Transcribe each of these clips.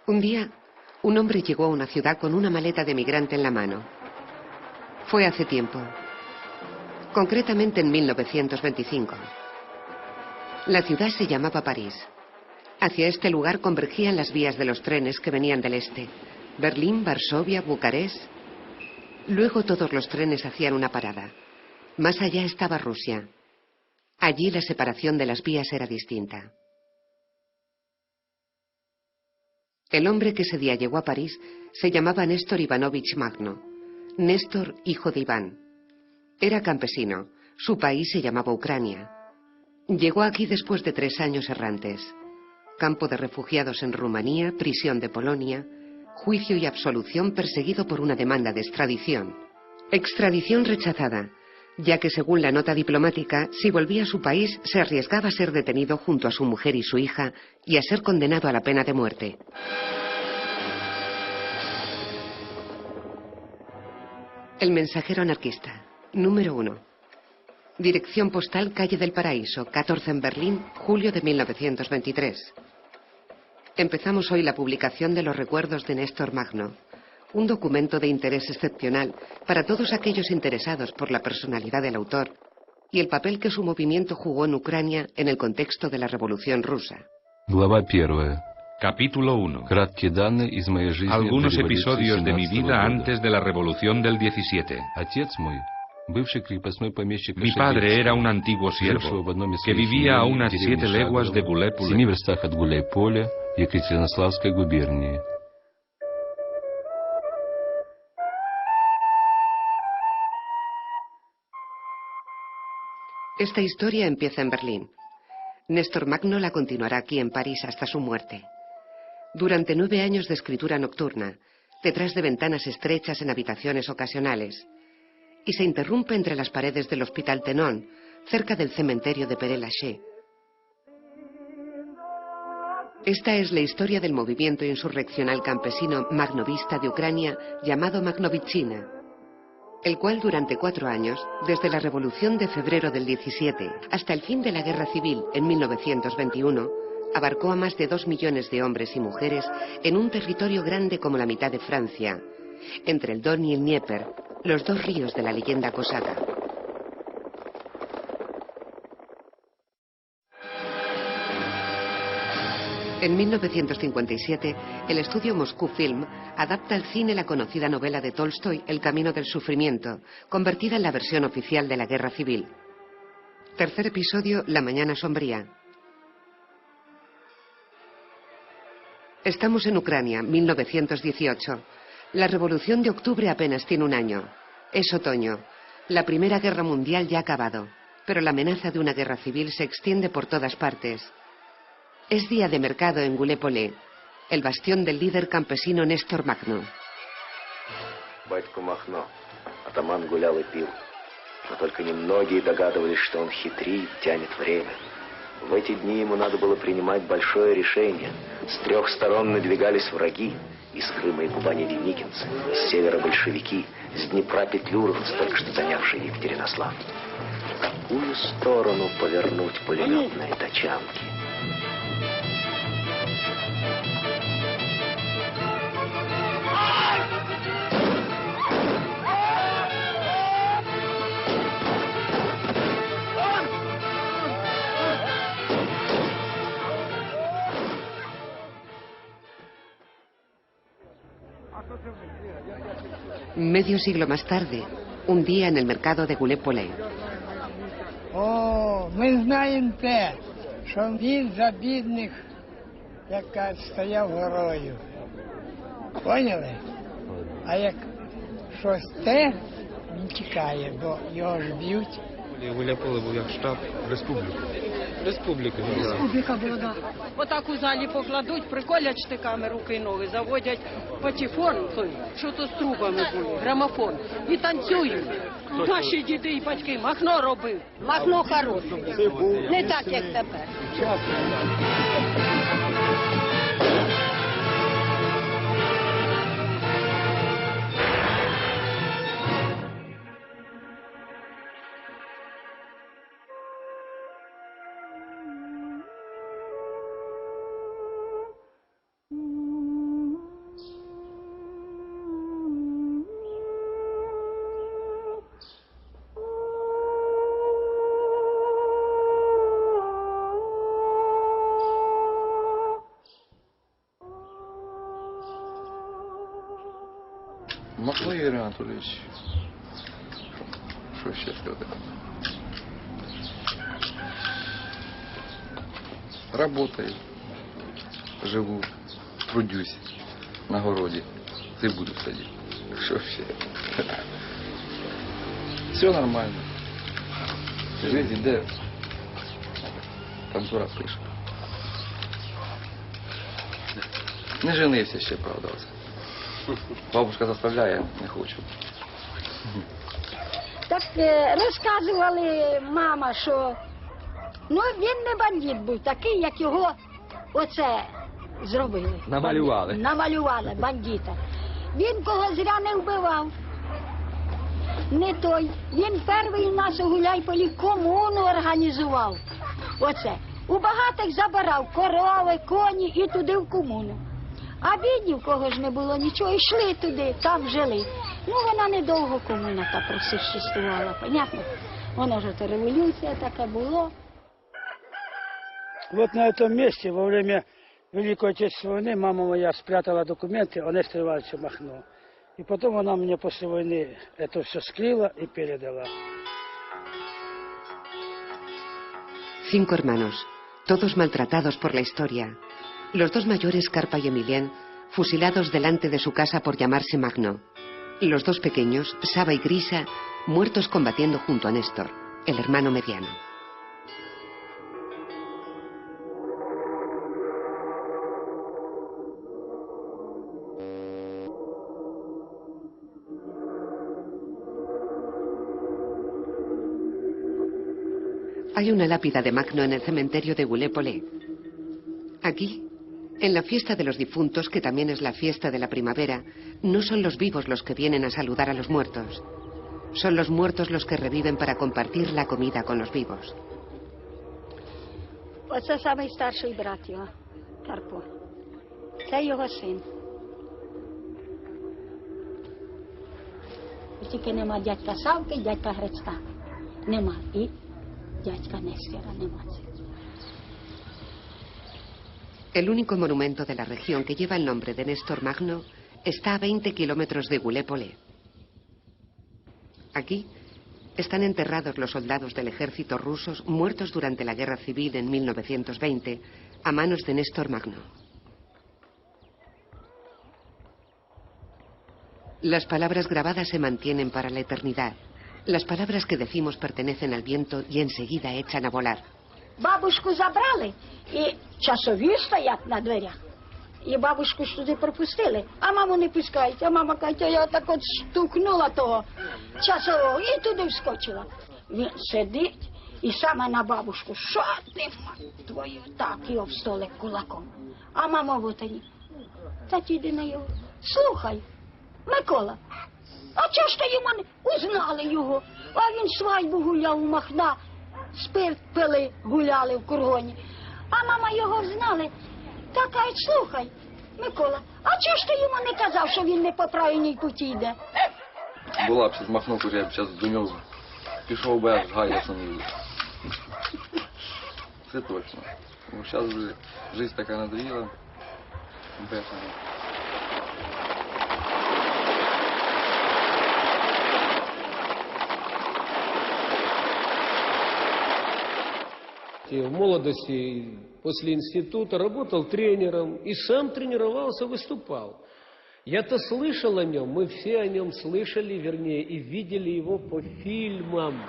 Un día, un hombre llegó a una ciudad con una maleta de migrante en la mano. Fue hace tiempo, concretamente en 1925. La ciudad se llamaba París. Hacia este lugar convergían las vías de los trenes que venían del este. Berlín, Varsovia, Bucarest. Luego todos los trenes hacían una parada. Más allá estaba Rusia. Allí la separación de las vías era distinta. El hombre que ese día llegó a París se llamaba Néstor Ivanovich Magno. Néstor, hijo de Iván. Era campesino. Su país se llamaba Ucrania. Llegó aquí después de 3 años errantes. Campo de refugiados en Rumanía, prisión de Polonia, juicio y absolución perseguido por una demanda de extradición. Extradición rechazada, ya que según la nota diplomática, si volvía a su país se arriesgaba a ser detenido junto a su mujer y su hija y a ser condenado a la pena de muerte. El mensajero anarquista, número 1. Dirección postal Calle del Paraíso, 14 en Berlín, julio de 1923. Empezamos hoy la publicación de los recuerdos de Néstor Magno, un documento de interés excepcional para todos aquellos interesados por la personalidad del autor y el papel que su movimiento jugó en Ucrania en el contexto de la Revolución Rusa. Глава 1. Capítulo 1. Краткие данные из моей жизни Algunos до революции episodios de mi 17 vida года. antes de la Revolución del 17. Отец мой, бывший крепостной помещик Mi padre era un Кашебинский, antiguo жившего siervo в одном из que своих vivía a имений unas в деревне 7 leguas de Шагорово, в 7 Гуле-Пуле. верстах от Гуляй-Поля, Екатеринославской губернии. Esta historia empieza en Berlín. Néstor Magno la continuará aquí en París hasta su muerte. Durante 9 años de escritura nocturna, detrás de ventanas estrechas en habitaciones ocasionales, y se interrumpe entre las paredes del Hospital Tenon, cerca del cementerio de Père-Lachaise. Esta es la historia del movimiento insurreccional campesino magnovista de Ucrania llamado Magnovichina, el cual durante 4 años, desde la Revolución de febrero del 17 hasta el fin de la Guerra Civil en 1921, abarcó a más de 2 millones de hombres y mujeres en un territorio grande como la mitad de Francia, entre el Don y el Dnieper, los 2 ríos de la leyenda cosaca. En 1957, el estudio Moscú Film adapta al cine la conocida novela de Tolstoy, El camino del sufrimiento, convertida en la versión oficial de la Guerra Civil. Tercer episodio, La mañana sombría. Estamos en Ucrania, 1918. La Revolución de Octubre apenas tiene 1 año. Es otoño. La Primera Guerra Mundial ya ha acabado, pero la amenaza de una guerra civil se extiende por todas partes. Es día de mercado en Gulépole, el bastión del líder campesino Néstor Magno. Батько Махно, атаман гулял и пил, но только немногие догадывались, что он хитрит, тянет время. В эти дни ему надо было принимать большое решение. С 3 сторон надвигались враги. Из Крыма и Кубани деникинцы, с севера большевики, с Днепра петлюровцы, только что занявшие Екатеринослав. В какую сторону повернуть пулеметные тачанки? Medio siglo más tarde, un día en el mercado de Gulépole. О, ми знаємо те, що він за бідних, як кажуть, стояв горою. Поняли? А як щось те, він тікає, бо його ж б'ють. Гуляйполе був як штаб республіки. Республіка. Республіка була, да. Отак у залі покладуть, приколять штиками руки і ноги, заводять патефон, що то з трубами були, грамофон, і танцюють. Наші діди і батьки Махно робив. Махно хороший. Не так, як тепер. Thank you. 「 Thank you. 「 」 ". Махно Юрий Анатольевич. Что ще сказати? Работаю, живу, трудюсь на городе, цибулю садить. Что ще? Все нормально. Жизнь іде. Контора пише. Не женився ще, правда. Бабушка заставляє, не хочу. Так розказували мама, що він не бандит був, такий, як його оце зробили. Намалювали. Намалювали бандита. Він кого зря не вбивав. Не той. Він перший у нас у Гуляйполі комуну організував. Оце. У багатих забирав корови, коні і туди в комуну. А бідні, в кого ж не було нічого, йшли туди, там жили. Вона недовго комуна та просуществувала, понятно? Вона ж то революція така була. Вот на этом месте во время Великой Отечественной войны мама моя спрятала документы о Несторе Ивановиче Махно. И потом она мне после войны это все скрыла и передала. 5 hermanos, todos maltratados por la historia. Los 2 mayores, Carpa y Emilien, fusilados delante de su casa por llamarse Magno. Los 2 pequeños, Saba y Grisa, muertos combatiendo junto a Néstor, el hermano mediano. Hay una lápida de Magno en el cementerio de Goulet-Polé. Aquí, en la fiesta de los difuntos, que también es la fiesta de la primavera, no son los vivos los que vienen a saludar a los muertos. Son los muertos los que reviven para compartir la comida con los vivos. Оце самий старший брат його, Карпо. Це його син. Тільки нема дядька Савки, дядька Грицька. Нема. І дядька Нестора нема. El único monumento de la región que lleva el nombre de Néstor Magno está a 20 kilómetros de Goulet-Polé. Aquí están enterrados los soldados del ejército rusos muertos durante la guerra civil en 1920 a manos de Néstor Magno. Las palabras grabadas se mantienen para la eternidad. Las palabras que decimos pertenecen al viento y enseguida echan a volar. Бабушку забрали, і часові стоять на дверях. І бабушку ж туди пропустили, а маму не пускають. А мама каже, я так от стукнула того часового і туди вскочила. Він сидить і саме на бабушку, що ти, мать твою, так його в столик кулаком. А мама в отані, та тіди на його, слухай, Микола, а чого ж ти йому не узнали його? А він свадьбу гуляв у Махна, спирт пили, гуляли в кургоні. А мама його знали. Та кажуть, слухай, Микола, а чого ж ти йому не казав, що він не по правильній путі йде? Була б ще змахнув, я б зараз до нього пішов би аж гайда самі. Це точно. Бо зараз вже життя така надоїла. Бешена. В молодости, после института, работал тренером и сам тренировался, выступал. Я-то слышал о нем, мы все о нем слышали, вернее, и видели его по фильмам.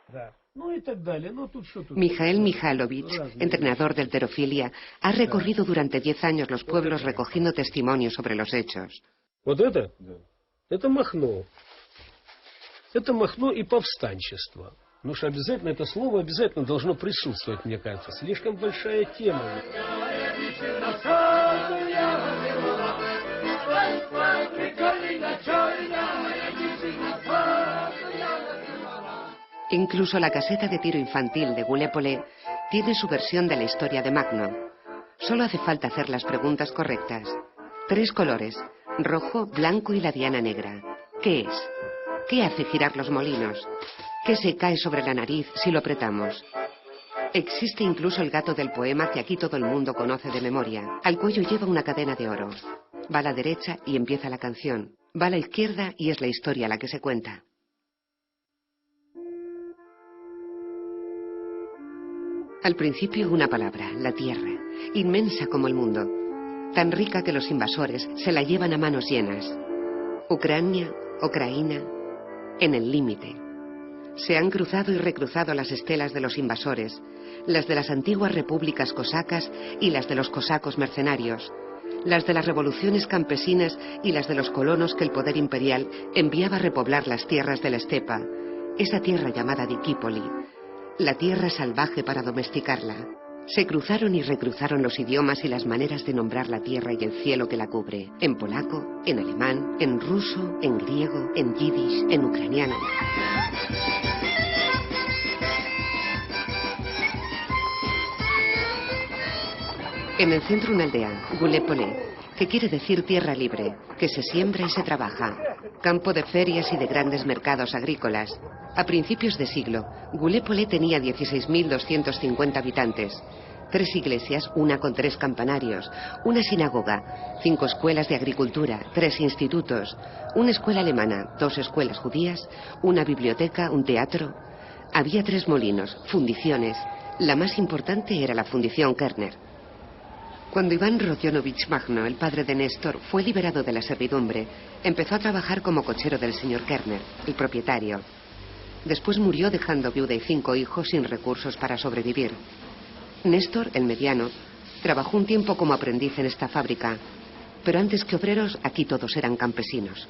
Да. Ну и так далее. Ну, тут что тут? Mijael Mikhailovich, entrenador del Terofilia, ha recorrido durante 10 años los pueblos recogiendo testimonios sobre los hechos. Вот это? Да. Это Махно. Это Махно и повстанчество. Ну что обязательно это слово обязательно должно присутствовать, мне кажется. Слишком большая тема. Incluso la caseta de tiro infantil de Goulet-Polé tiene su versión de la historia de Magno. Solo hace falta hacer las preguntas correctas. 3 colores: rojo, blanco y la diana negra. ¿Qué es? ¿Qué hace girar los molinos? ¿Qué se cae sobre la nariz si lo apretamos? Existe incluso el gato del poema que aquí todo el mundo conoce de memoria. Al cuello lleva una cadena de oro. Va a la derecha y empieza la canción. Va a la izquierda y es la historia la que se cuenta. Al principio una palabra, la tierra, inmensa como el mundo, tan rica que los invasores se la llevan a manos llenas. Ucrania, Ucraína, en el límite. Se han cruzado y recruzado las estelas de los invasores, las de las antiguas repúblicas cosacas y las de los cosacos mercenarios, las de las revoluciones campesinas y las de los colonos que el poder imperial enviaba a repoblar las tierras de la estepa, esa tierra llamada Dikípoli, la tierra salvaje para domesticarla. Se cruzaron y recruzaron los idiomas y las maneras de nombrar la tierra y el cielo que la cubre, en polaco, en alemán, en ruso, en griego, en yiddish, en ucraniano. En el centro una aldea, Gulépole, que quiere decir tierra libre, que se siembra y se trabaja, campo de ferias y de grandes mercados agrícolas. A principios de siglo, Gulépole tenía 16.250 habitantes, 3 iglesias, una con 3 campanarios, una sinagoga, 5 escuelas de agricultura, 3 institutos, una escuela alemana, 2 escuelas judías, una biblioteca, un teatro. Había 3 molinos, fundiciones. La más importante era la fundición Kerner. Cuando Iván Rodionovich Magno, el padre de Néstor, fue liberado de la servidumbre, empezó a trabajar como cochero del señor Kerner, el propietario. Después murió dejando viuda y 5 hijos sin recursos para sobrevivir. Néstor, el mediano, trabajó un tiempo como aprendiz en esta fábrica, pero antes que obreros, aquí todos eran campesinos.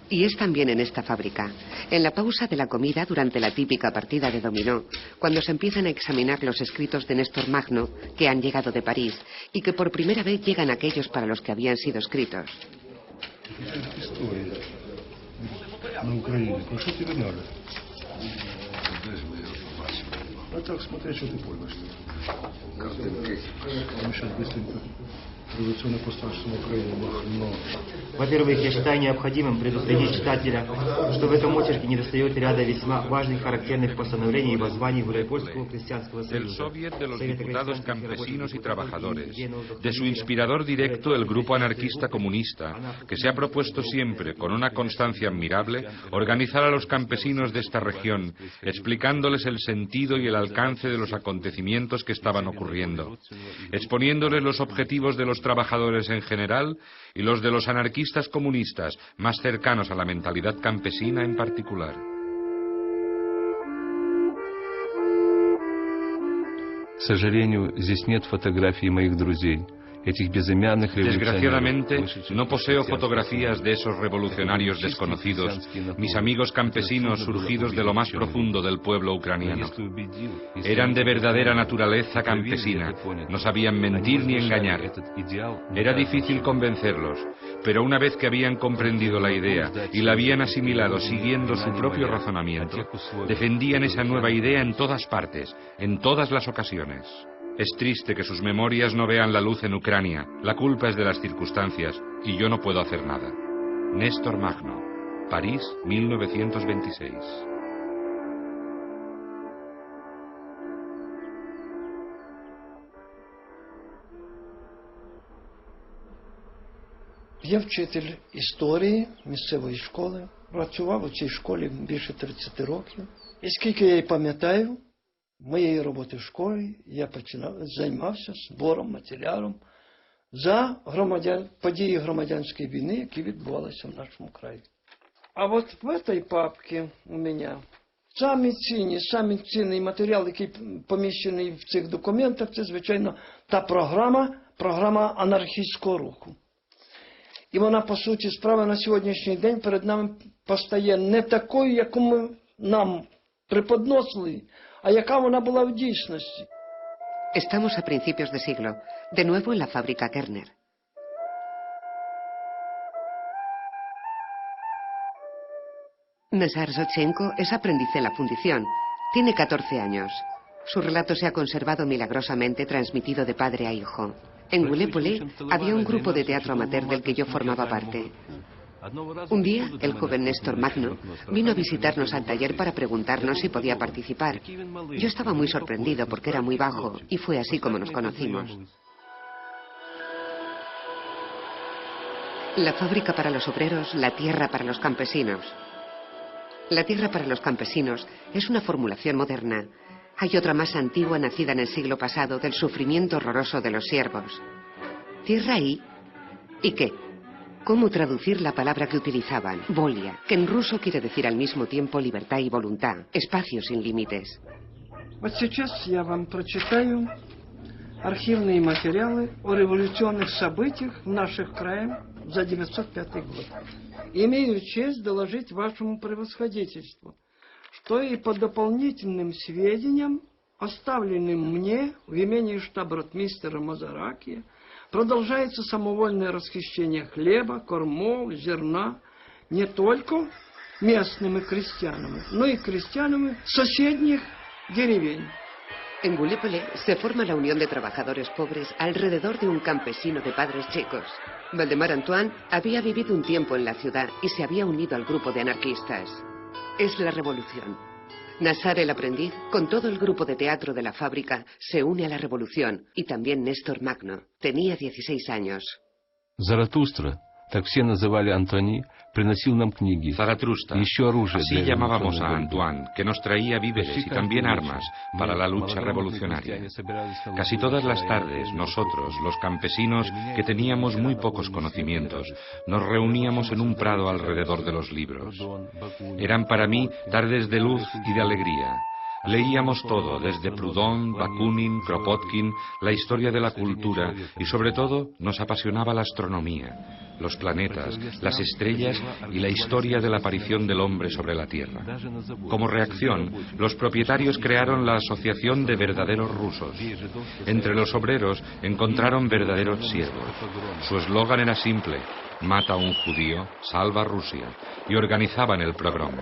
Y es también en esta fábrica, en la pausa de la comida durante la típica partida de dominó, cuando se empiezan a examinar los escritos de Néstor Magno que han llegado de París y que por primera vez llegan aquellos para los que habían sido escritos. На Україні. Про що тобі надо? А так, смотри, що ти поймеш. Картинки. Мы сейчас быстренько революционный постарше на Украине Махно. Во-первых, я считаю необходимым предупредить читателя, что в этом очерке недостает ряда весьма важных характерных постановлений и воззваний Гуляйпольского крестьянского союза. Del Soviet de los Diputados Campesinos y Trabajadores, de su inspirador directo, el Grupo Anarquista Comunista, que se ha propuesto siempre, con una constancia admirable, organizar a los campesinos de esta región, explicándoles el sentido y el alcance de los acontecimientos que estaban ocurriendo, exponiéndoles los objetivos de los trabajadores en general y los de los anarquistas comunistas, más cercanos a la mentalidad campesina en particular. К сожалению, здесь нет фотографий моих друзей. Desgraciadamente, no poseo fotografías de esos revolucionarios desconocidos, mis amigos campesinos surgidos de lo más profundo del pueblo ucraniano. Eran de verdadera naturaleza campesina, no sabían mentir ni engañar. Era difícil convencerlos, pero una vez que habían comprendido la idea y la habían asimilado siguiendo su propio razonamiento, defendían esa nueva idea en todas partes, en todas las ocasiones. Es triste que sus memorias no vean la luz en Ucrania. La culpa es de las circunstancias y yo no puedo hacer nada. Néstor Magno, París, 1926. Я вчитель історії місцевої школи. Працював у цій школі більше 30 років. І скільки я пам'ятаю, моєї роботи в школі я займався збором матеріалом за події громадянської війни, які відбувалися в нашому краї. А от в цій папці у мене самий цінний матеріал, який поміщений в цих документах, це, звичайно, та програма анархістського руху. І вона, по суті справи, на сьогоднішній день перед нами постає не такою, яку ми нам преподносили, а яка вона була в дійсності. Estamos a principios de siglo, de nuevo en la fábrica Kerner. Nazar Zotchenko es aprendiz en la fundición. Tiene 14 años. Su relato se ha conservado milagrosamente transmitido de padre a hijo. En Gulépole había un grupo de teatro amateur del que yo formaba parte. Un día, el joven Néstor Magno vino a visitarnos al taller para preguntarnos si podía participar. Yo estaba muy sorprendido porque era muy bajo y fue así como nos conocimos. La fábrica para los obreros, la tierra para los campesinos. La tierra para los campesinos es una formulación moderna. Hay otra más antigua nacida en el siglo pasado del sufrimiento horroroso de los siervos. Tierra ¿y qué? ¿Cómo traducir la palabra que utilizaban? Volia, que en ruso quiere decir al mismo tiempo libertad y voluntad, espacio sin límites. Вот сейчас я вам прочитаю архивные материалы о революционных событиях в наших краях за 905 год. Имею честь доложить вашему превосходительству, что и по дополнительным сведениям, оставленным мне в имении штаб-ротмистера Мазаракия, продолжается самовольное расхищение хлеба, кормов, зерна не только местными крестьянами, но и крестьянами соседних деревень. En Gallipoli se forma la Unión de Trabajadores Pobres alrededor de un campesino de padres checos. Valdemar Antoine había vivido un tiempo en la ciudad y se había unido al grupo de anarquistas. Es la revolución. Nassar el aprendiz, con todo el grupo de teatro de la fábrica, se une a la revolución, y también Néstor Magno. Tenía 16 años. Заратустра, так все называли Антони, приносил нам книги. Zaratrusta, y еще оружие así для llamábamos a революционной борьбы. Antoine, que nos traía víveres y también armas para la lucha revolucionaria. Casi todas las tardes, nosotros, los campesinos, que teníamos muy pocos conocimientos, nos reuníamos en un prado alrededor de los libros. Eran para mí tardes de luz y de alegría. Leíamos todo, desde Proudhon, Bakunin, Kropotkin, la historia de la cultura y sobre todo nos apasionaba la astronomía, los planetas, las estrellas y la historia de la aparición del hombre sobre la Tierra. Como reacción, los propietarios crearon la Asociación de Verdaderos Rusos. Entre los obreros encontraron verdaderos siervos. Su eslogan era simple: mata a un judío, salva a Rusia, y organizaban el pogrom.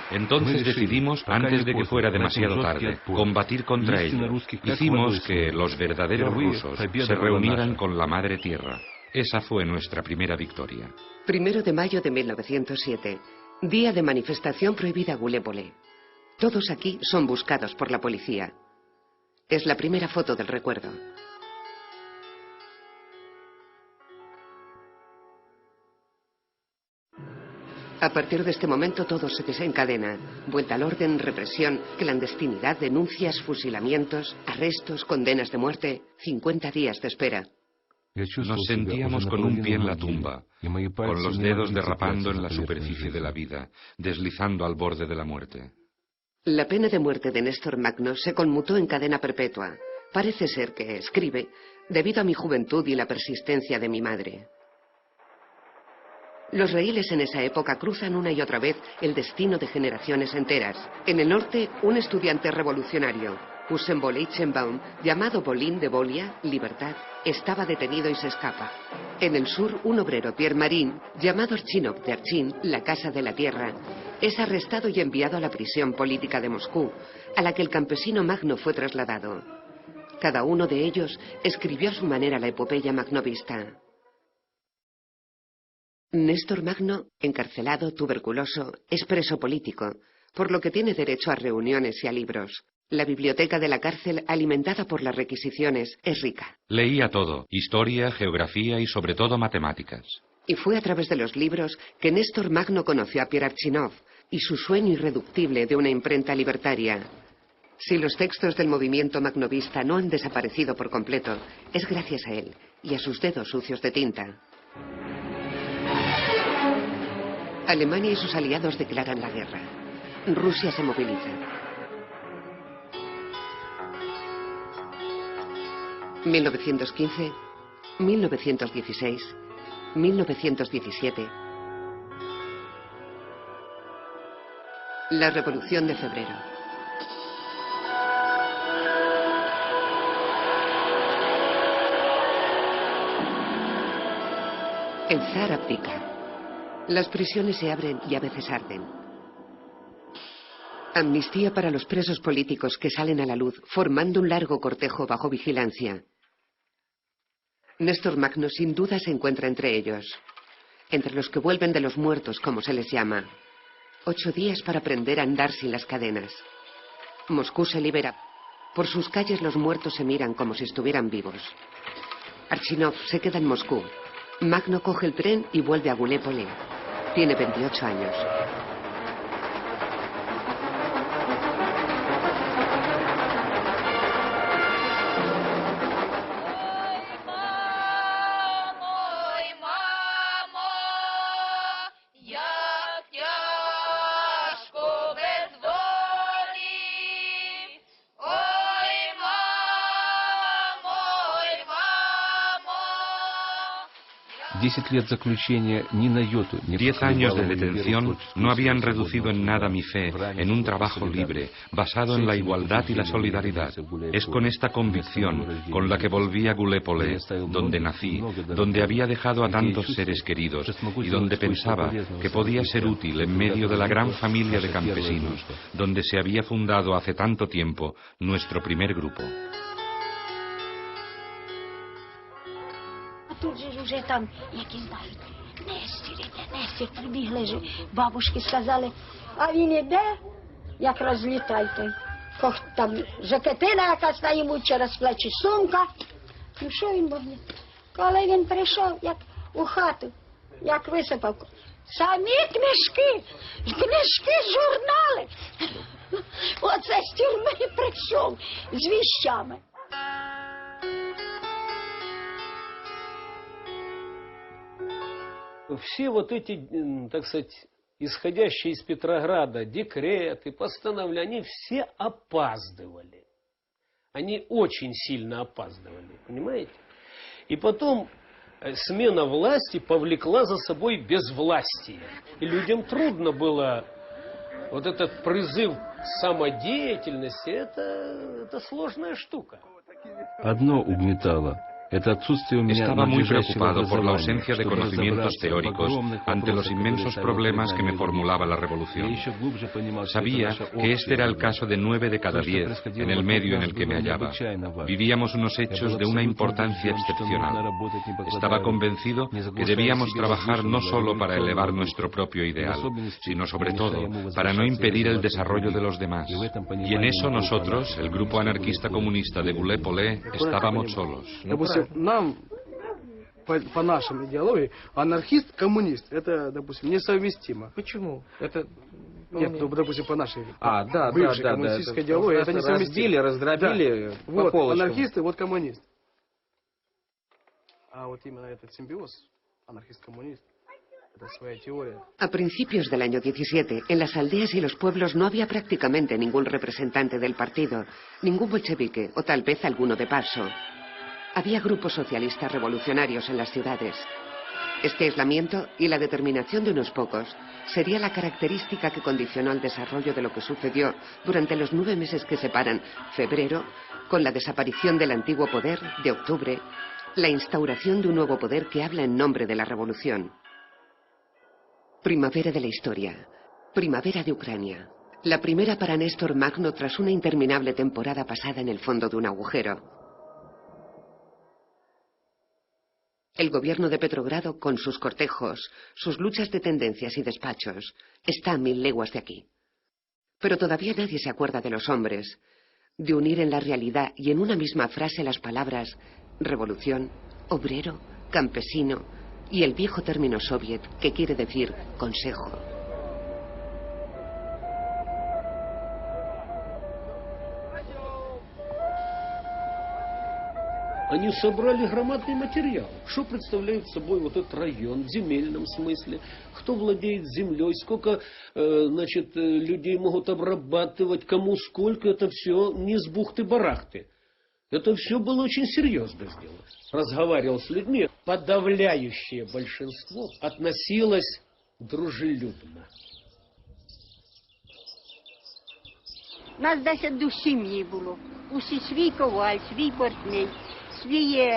Entonces decidimos, antes de que fuera demasiado tarde, combatir contra ello. Hicimos que los verdaderos rusos se reunieran con la Madre Tierra. Esa fue nuestra primera victoria. 1 de mayo de 1907, día de manifestación prohibida a Gallipoli. Todos aquí son buscados por la policía. Es la primera foto del recuerdo. A partir de este momento todo se desencadena. Vuelta al orden, represión, clandestinidad, denuncias, fusilamientos, arrestos, condenas de muerte, 50 días de espera. Nos sentíamos con un pie en la tumba, con los dedos derrapando en la superficie de la vida, deslizando al borde de la muerte. La pena de muerte de Néstor Magno se conmutó en cadena perpetua. Parece ser que, escribe, debido a mi juventud y la persistencia de mi madre. Los reíles en esa época cruzan una y otra vez el destino de generaciones enteras. En el norte, un estudiante revolucionario, Husen Boleichenbaum, llamado Bolín de Bolia, Libertad, estaba detenido y se escapa. En el sur, un obrero, Pierre Marin, llamado Archinov de Archin, la Casa de la Tierra, es arrestado y enviado a la prisión política de Moscú, a la que el campesino Magno fue trasladado. Cada uno de ellos escribió a su manera la epopeya magnovista. Néstor Magno, encarcelado, tuberculoso, es preso político, por lo que tiene derecho a reuniones y a libros. La biblioteca de la cárcel, alimentada por las requisiciones, es rica. Leía todo: historia, geografía y sobre todo matemáticas. Y fue a través de los libros que Néstor Magno conoció a Pierre Archinov y su sueño irreductible de una imprenta libertaria. Si los textos del movimiento magnovista no han desaparecido por completo, es gracias a él y a sus dedos sucios de tinta. Alemania y sus aliados declaran la guerra. Rusia se moviliza. 1915, 1916, 1917. La Revolución de Febrero. El zar abdica. Las prisiones se abren y a veces arden. Amnistía para los presos políticos que salen a la luz, formando un largo cortejo bajo vigilancia. Néstor Magno sin duda se encuentra entre ellos, entre los que vuelven de los muertos, como se les llama. 8 días para aprender a andar sin las cadenas. Moscú se libera. Por sus calles los muertos se miran como si estuvieran vivos. Archinov se queda en Moscú. Magno coge el tren y vuelve a Goulet-Polé. Tiene 28 años. Diez años de detención no habían reducido en nada mi fe en un trabajo libre, basado en la igualdad y la solidaridad. Es con esta convicción con la que volví a Goulet-Polé, donde nací, donde había dejado a tantos seres queridos y donde pensaba que podía ser útil en medio de la gran familia de campesinos, donde se había fundado hace tanto tiempo nuestro primer grupo. Тут же уже там, які знають, Нестір, прибігли ж, бабушки сказали, а він іде, як розлітай той. Там жакетина якась на йому через плечі, сумка. Ну що він буде? Коли він прийшов, як у хату, як висипав, самі книжки, журнали. Оце з тюрми прийшов, з віщами. Все вот эти, так сказать, исходящие из Петрограда декреты, постановления, они все опаздывали. Они очень сильно опаздывали, понимаете? И потом смена власти повлекла за собой безвластие. И людям трудно было вот этот призыв к самодеятельности, это сложная штука. Одно угнетало. Estaba muy preocupado por la ausencia de conocimientos teóricos ante los inmensos problemas que me formulaba la revolución. Sabía que este era el caso de 9 de cada 10 en el medio en el que me hallaba. Vivíamos unos hechos de una importancia excepcional. Estaba convencido que debíamos trabajar no solo para elevar nuestro propio ideal, sino sobre todo para no impedir el desarrollo de los demás. Y en eso nosotros, el grupo anarquista comunista de Goulet-Polé, estábamos solos. Нам, по нашей идеологии, анархист-коммунист, это, допустим, несовместимо. Почему? Это, нет, ну, допустим, по нашей бывшей коммунистической идеологии, это несовместимо. Раздробили по вот, полочкам. Анархисты, вот коммунист. А вот именно этот симбиоз, анархист-коммунист, это своя теория. A principios del año 17, en las aldeas y los pueblos no había prácticamente ningún representante del partido, ningún bolchevique o tal vez alguno de paso. Había grupos socialistas revolucionarios en las ciudades. Este aislamiento y la determinación de unos pocos sería la característica que condicionó el desarrollo de lo que sucedió durante los 9 meses que separan febrero, con la desaparición del antiguo poder, de octubre, la instauración de un nuevo poder que habla en nombre de la revolución. Primavera de la historia. Primavera de Ucrania. La primera para Néstor Magno tras una interminable temporada pasada en el fondo de un agujero. El gobierno de Petrogrado, con sus cortejos, sus luchas de tendencias y despachos, está a 1000 leguas de aquí. Pero todavía nadie se acuerda de los hombres, de unir en la realidad y en una misma frase las palabras revolución, obrero, campesino y el viejo término soviet que quiere decir consejo. Они собрали громадный материал. Что представляет собой вот этот район в земельном смысле? Кто владеет землей? Сколько, людей могут обрабатывать? Кому сколько? Это все не с бухты-барахты. Это все было очень серьезно сделано. Разговаривал с людьми. Подавляющее большинство относилось дружелюбно. Нас 10 сім'ї було. Усі свій коваль, свій портний, свій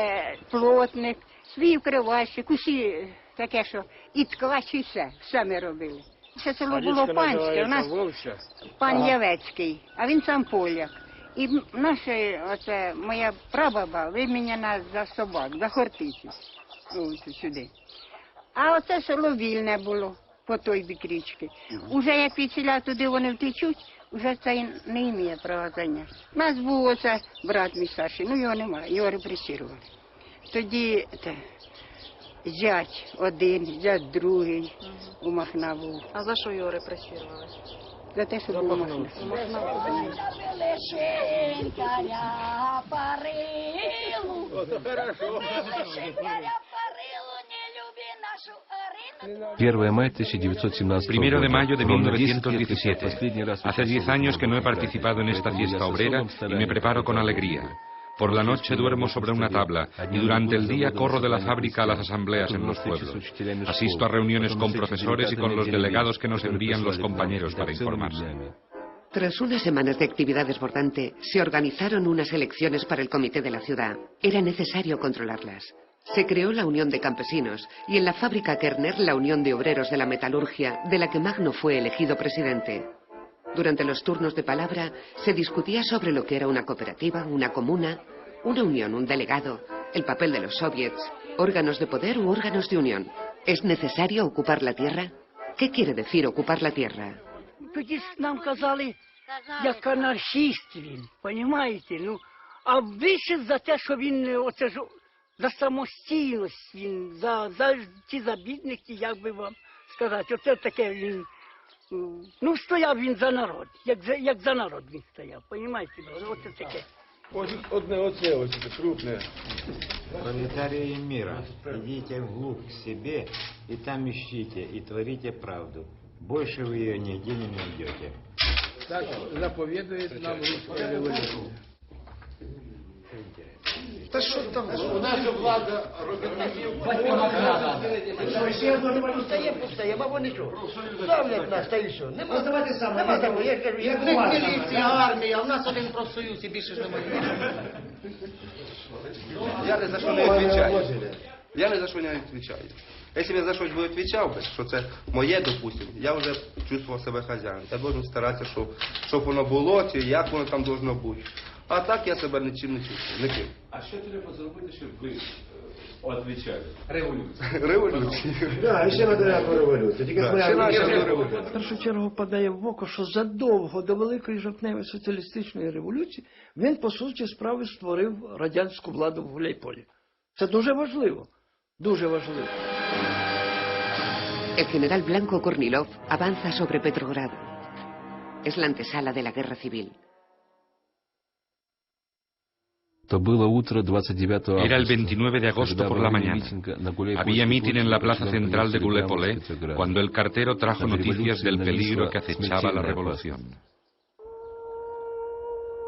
плотник, свій вкривальщик, усі таке, що і ткач, і все ми робили. Це село було панське, у нас пан Явецький, а він сам поляк. І моя прабаба виміняна за собак, за Хортицю, сюди. А оце село вільне було по той бік річки. Уже як від селя туди вони втечуть, уже це не ім'є права зайняти. У нас був оце брат мій старший, його немає, його репресірували. Тоді зять один, зять другий у Махна був. А за що його репресірували? За те, що був у Махна. Первое мая 1917 Primero de mayo de 1917. Hace 10 años que no he participado en esta fiesta obrera y me preparo con alegría. Por la noche duermo sobre una tabla y durante el día corro de la fábrica a las asambleas en los pueblos. Asisto a reuniones con profesores y con los delegados que nos envían los compañeros para informarse. Tras unas semanas de actividad desbordante, se organizaron unas elecciones para el comité de la ciudad. Era necesario controlarlas. Se creó la Unión de Campesinos y en la fábrica Kerner la Unión de Obreros de la Metalurgia, de la que Magno fue elegido presidente. Durante los turnos de palabra se discutía sobre lo que era una cooperativa, una comuna, una unión, un delegado, el papel de los soviets, órganos de poder u órganos de unión. ¿Es necesario ocupar la tierra? ¿Qué quiere decir ocupar la tierra? Тоді нам казали, як анархіст він, понімаєте? Ну, а більше за те, що він, оце ж, за самостійність він, за ті забідники, як би вам сказати, оце таке він, ну, стояв він за народ, як за народ він стояв, понімаєте? Оце таке. Одне оце, ось крупне. Пролетарии мира, идите вглубь к себе, и там ищите, и творите правду. Больше вы ее нигде не найдете. Так заповедует нам русская революция. Та що там? У нас влада робітників. Пустає, бабо нічого. Ставлять нас, та і що. Нема того, я кажу, як міліція, армія, а в нас один профсоюз і більше ж немає. Я ни за что не отвечаю. Я ни за что не отвечаю. Если я за щось би відповідав, що це моє, допустимо, я вже чувствував себе хазяїном. Я должен старатися, щоб воно було, чи як воно там должно бути. А так я себе нічим не чувствую, ніким. А що треба зробити, щоб ви відповідали? Революція. Революція. Так, і ще на дереву революцію. Тільки В першу чергу падає в око, що задовго до Великої жовтневої соціалістичної революції він, по суті справи, створив радянську владу в Гуляйполі. Це дуже важливо. Дуже важливо. El general Blanco Kornilov avanza sobre Petrogrado. Es la antesala de la guerra civil. Era el 29 de agosto por la mañana. Había mitin en la plaza central de Gulépole cuando el cartero trajo noticias del peligro que acechaba la revolución.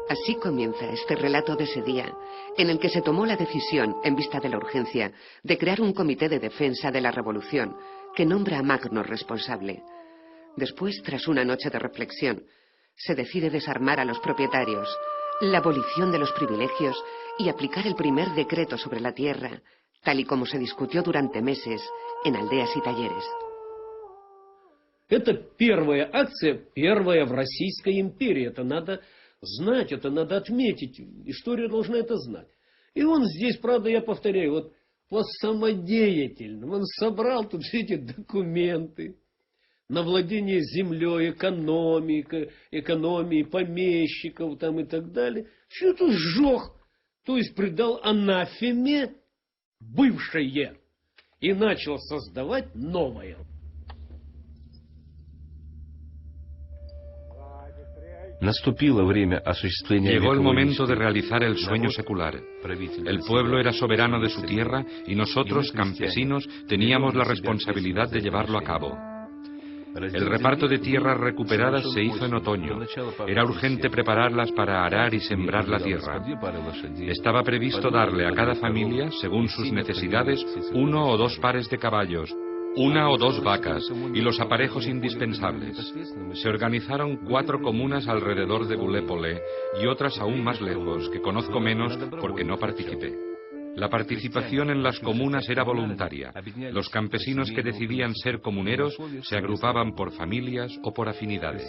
Así comienza este relato de ese día, en el que se tomó la decisión, en vista de la urgencia, de crear un comité de defensa de la revolución, que nombra a Magno responsable. Después, tras una noche de reflexión, se decide desarmar a los propietarios, la abolición de los privilegios y aplicar el primer decreto sobre la tierra, tal y como se discutió durante meses en aldeas y talleres. Это первая акция, первая в Российской империи. Это надо знать, это надо отметить. История должна это знать. И он здесь, правда, я повторяю, вот по самодеятельным. Он собрал тут все эти документы на владение землей, экономией помещиков там и так далее. Все это сжег, то есть придал анафеме бывшее и начал создавать новое. Llegó el momento de realizar el sueño secular. El pueblo era soberano de su tierra y nosotros, campesinos, teníamos la responsabilidad de llevarlo a cabo. El reparto de tierras recuperadas se hizo en otoño. Era urgente prepararlas para arar y sembrar la tierra. Estaba previsto darle a cada familia, según sus necesidades, 1 o 2 pares de caballos, 1 o 2 vacas y los aparejos indispensables. Se organizaron 4 comunas alrededor de Gulépole y otras aún más lejos, que conozco menos porque no participé. La participación en las comunas era voluntaria. Los campesinos que decidían ser comuneros se agrupaban por familias o por afinidades.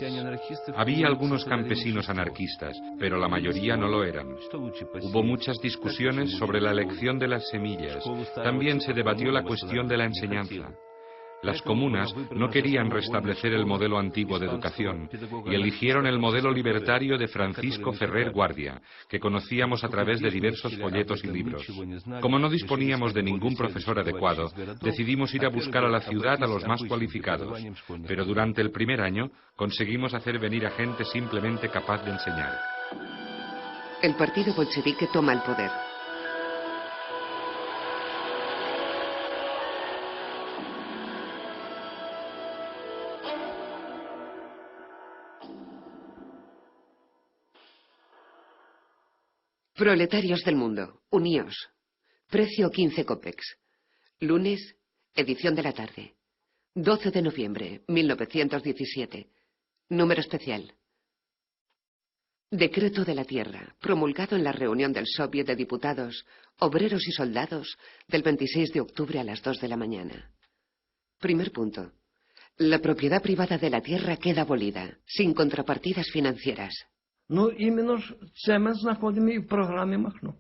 Había algunos campesinos anarquistas, pero la mayoría no lo eran. Hubo muchas discusiones sobre la elección de las semillas. También se debatió la cuestión de la enseñanza. Las comunas no querían restablecer el modelo antiguo de educación y eligieron el modelo libertario de Francisco Ferrer Guardia, que conocíamos a través de diversos folletos y libros. Como no disponíamos de ningún profesor adecuado, decidimos ir a buscar a la ciudad a los más cualificados, pero durante el primer año conseguimos hacer venir a gente simplemente capaz de enseñar. El partido bolchevique toma el poder. Proletarios del mundo, uníos. Precio 15 cópex. Lunes, edición de la tarde. 12 de noviembre, 1917. Número especial. Decreto de la Tierra, promulgado en la reunión del Soviet de Diputados, Obreros y Soldados, del 26 de octubre a las 2 de la mañana. Primer punto. La propiedad privada de la tierra queda abolida, sin contrapartidas financieras. Ну, іменно ж це ми знаходимо і в програмі Махно.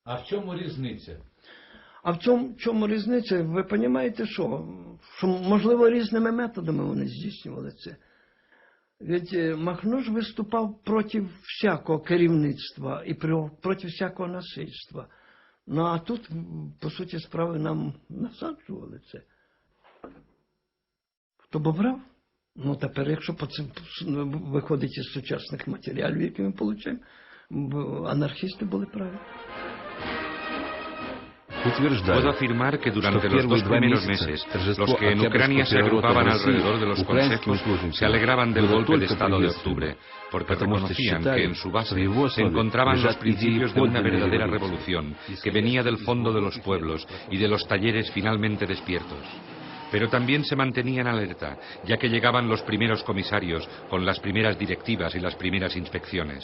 А в чому різниця? А в чому різниця? Ви розумієте, що можливо різними методами вони здійснювали це. Ведь Махно ж виступав проти всякого керівництва і проти всякого насильства. Ну, а тут, по суті справи, нам насаджували це. Хто б брав? Ну, тепер, якщо по цим виходить із сучасних матеріалів, які ми отримуємо, анархісти були праві. Puedo afirmar que durante los 2 primeros meses, los que en Ucrania se agrupaban alrededor de los consejos se alegraban del golpe de Estado de octubre, porque reconocían que en su base se encontraban los principios de una verdadera revolución que venía del fondo de los pueblos y de los talleres finalmente despiertos. Pero también se mantenían alerta, ya que llegaban los primeros comisarios con las primeras directivas y las primeras inspecciones.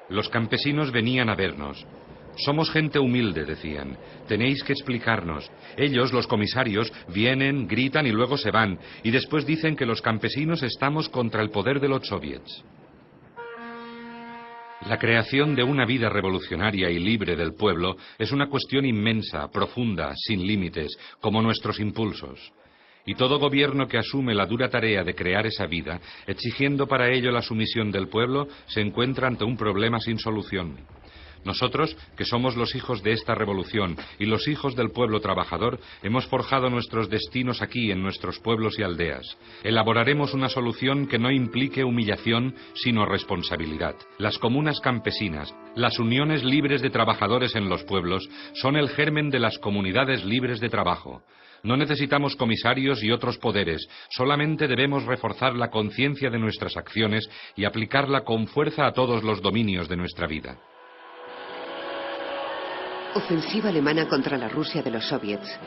Los campesinos venían a vernos. Somos gente humilde, decían. Tenéis que explicarnos. Ellos, los comisarios, vienen, gritan y luego se van. Y después dicen que los campesinos estamos contra el poder de los soviets. La creación de una vida revolucionaria y libre del pueblo es una cuestión inmensa, profunda, sin límites, como nuestros impulsos. Y todo gobierno que asume la dura tarea de crear esa vida, exigiendo para ello la sumisión del pueblo, se encuentra ante un problema sin solución. Nosotros, que somos los hijos de esta revolución y los hijos del pueblo trabajador, hemos forjado nuestros destinos aquí, en nuestros pueblos y aldeas. Elaboraremos una solución que no implique humillación, sino responsabilidad. Las comunas campesinas, las uniones libres de trabajadores en los pueblos, son el germen de las comunidades libres de trabajo. No necesitamos comisarios y otros poderes, solamente debemos reforzar la conciencia de nuestras acciones y aplicarla con fuerza a todos los dominios de nuestra vida. Ofensiva alemana contra la Rusia de los soviets.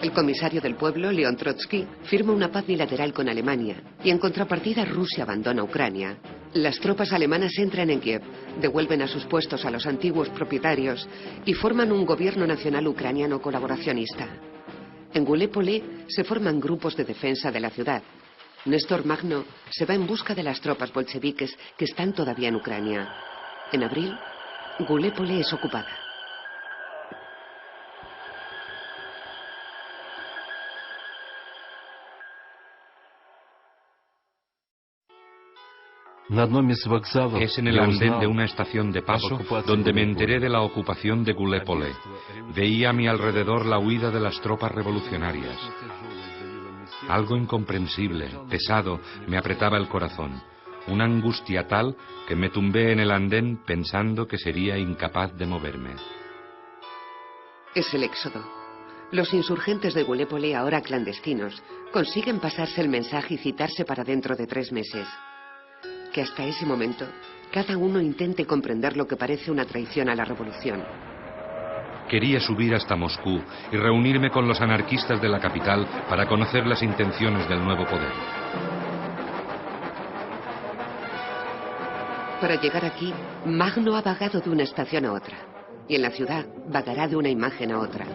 El comisario del pueblo, León Trotsky, firma una paz bilateral con Alemania y en contrapartida Rusia abandona Ucrania. Las tropas alemanas entran en Kiev, devuelven a sus puestos a los antiguos propietarios y forman un gobierno nacional ucraniano colaboracionista. En Gulépole se forman grupos de defensa de la ciudad. Néstor Magno se va en busca de las tropas bolcheviques que están todavía en Ucrania. En abril, Gulépole es ocupada. Es en el andén de una estación de paso donde me enteré de la ocupación de Gulépole. Veía a mi alrededor la huida de las tropas revolucionarias. Algo incomprensible, pesado, me apretaba el corazón. Una angustia tal que me tumbé en el andén pensando que sería incapaz de moverme. Es el éxodo. Los insurgentes de Gulépole, ahora clandestinos, consiguen pasarse el mensaje y citarse para dentro de 3 meses. Que hasta ese momento cada uno intente comprender lo que parece una traición a la revolución. Quería subir hasta Moscú y reunirme con los anarquistas de la capital para conocer las intenciones del nuevo poder. Para llegar aquí, Magno ha vagado de una estación a otra. y en la ciudad vagará de una imagen a otra.